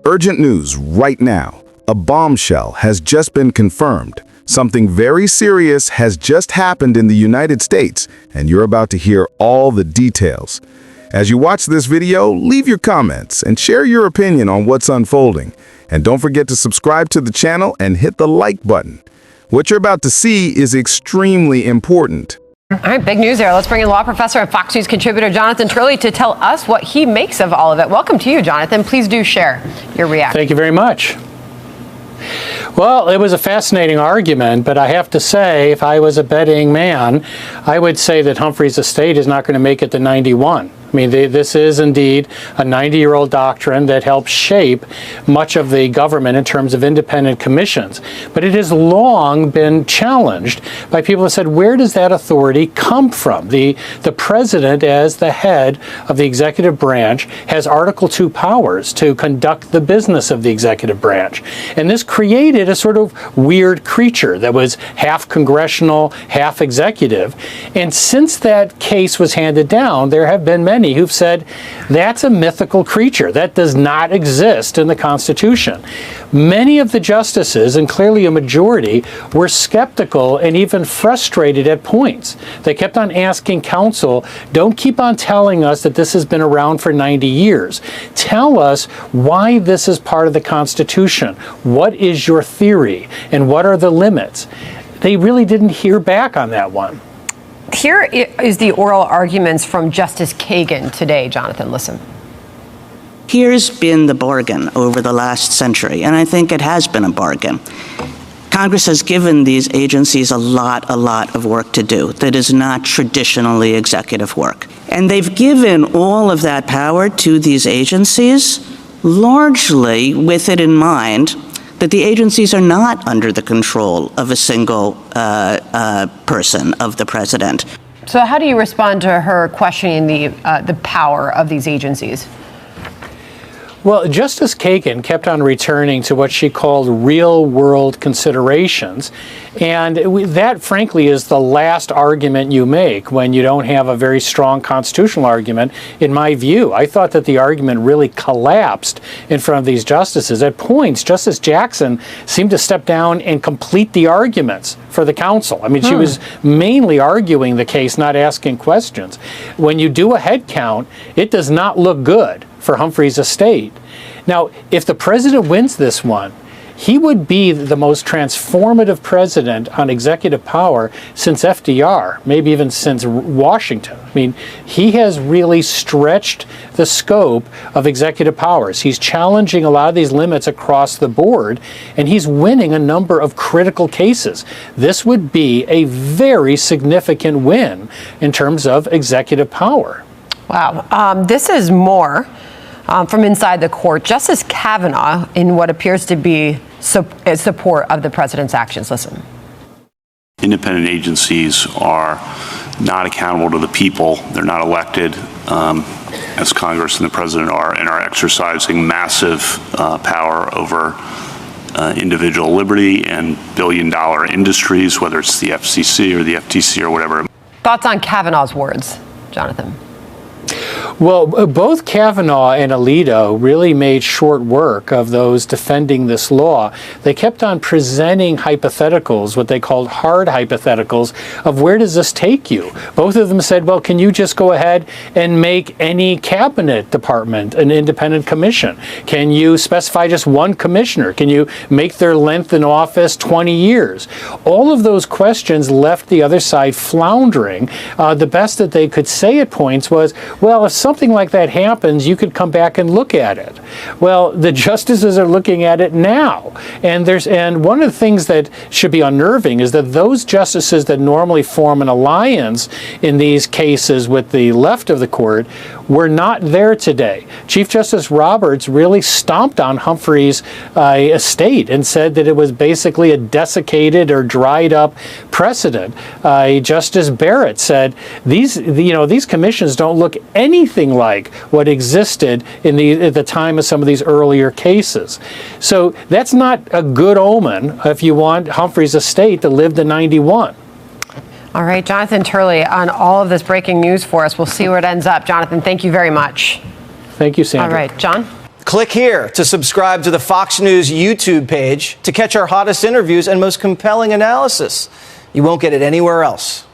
Urgent news right now. A bombshell has just been confirmed. Something very serious has just happened in the United States, and you're about to hear all the details. As you watch this video, leave your comments and share your opinion on what's unfolding. And don't forget to subscribe to the channel and hit the like button. What you're about to see is extremely important. All right, big news there. Let's bring in law professor and Fox News contributor Jonathan Turley to tell us what he makes of all of it. Welcome to you, Jonathan. Please do share your reaction. Thank you very much. Well, it was a fascinating argument, but I have to say, if I was a betting man, I would say that Humphrey's estate is not going to make it to 91. I mean, this is indeed a 90-year-old doctrine that helps shape much of the government in terms of independent commissions. But it has long been challenged by people who said, where does that authority come from? The president, as the head of the executive branch, has Article II powers to conduct the business of the executive branch. And this created a sort of weird creature that was half congressional, half executive. And since that case was handed down, there have been many who've said that's a mythical creature that does not exist in the Constitution. Many of the justices, and clearly a majority, were skeptical and even frustrated at points. They kept on asking counsel, don't keep on telling us that this has been around for 90 years. Tell us why this is part of the Constitution. What is your theory and what are the limits? They really didn't hear back on that one. Here is the oral arguments from Justice Kagan today, Jonathan. Listen. Here's been the bargain over the last century, and I think it has been a bargain. Congress has given these agencies a lot of work to do that is not traditionally executive work. And they've given all of that power to these agencies largely with it in mind that the agencies are not under the control of a single person, of the president. So how do you respond to her questioning the power of these agencies? Well, Justice Kagan kept on returning to what she called real-world considerations, and that, frankly, is the last argument you make when you don't have a very strong constitutional argument, in my view. I thought that the argument really collapsed in front of these justices. At points, Justice Jackson seemed to step down and complete the arguments for the counsel. I mean, she was mainly arguing the case, not asking questions. When you do a head count, it does not look good for Humphrey's estate. Now, if the president wins this one, he would be the most transformative president on executive power since FDR, maybe even since Washington. I mean, he has really stretched the scope of executive powers. He's challenging a lot of these limits across the board, and he's winning a number of critical cases. This would be a very significant win in terms of executive power. Wow. This is more from inside the court. Justice Kavanaugh, in what appears to be support of the president's actions. Listen. Independent agencies are not accountable to the people. They're not elected, as Congress and the president are, and are exercising massive power over individual liberty and billion-dollar industries, whether it's the FCC or the FTC or whatever. Thoughts on Kavanaugh's words, Jonathan? Well, both Kavanaugh and Alito really made short work of those defending this law. They kept on presenting hypotheticals, what they called hard hypotheticals, of where does this take you? Both of them said, well, can you just go ahead and make any cabinet department an independent commission? Can you specify just one commissioner? Can you make their length in office 20 years? All of those questions left the other side floundering. The best that they could say at points was, well, if something like that happens, you could come back and look at it. Well, the justices are looking at it now. And one of the things that should be unnerving is that those justices that normally form an alliance in these cases with the left of the court were not there today. Chief Justice Roberts really stomped on Humphrey's estate and said that it was basically a desiccated or dried up precedent. Justice Barrett said these commissions don't look anything like what existed at the time of some of these earlier cases. So that's not a good omen if you want Humphrey's estate to live to 91. All right, Jonathan Turley on all of this breaking news for us. We'll see where it ends up. Jonathan, thank you very much. Thank you, Sandra. All right, John? Click here to subscribe to the Fox News YouTube page to catch our hottest interviews and most compelling analysis. You won't get it anywhere else.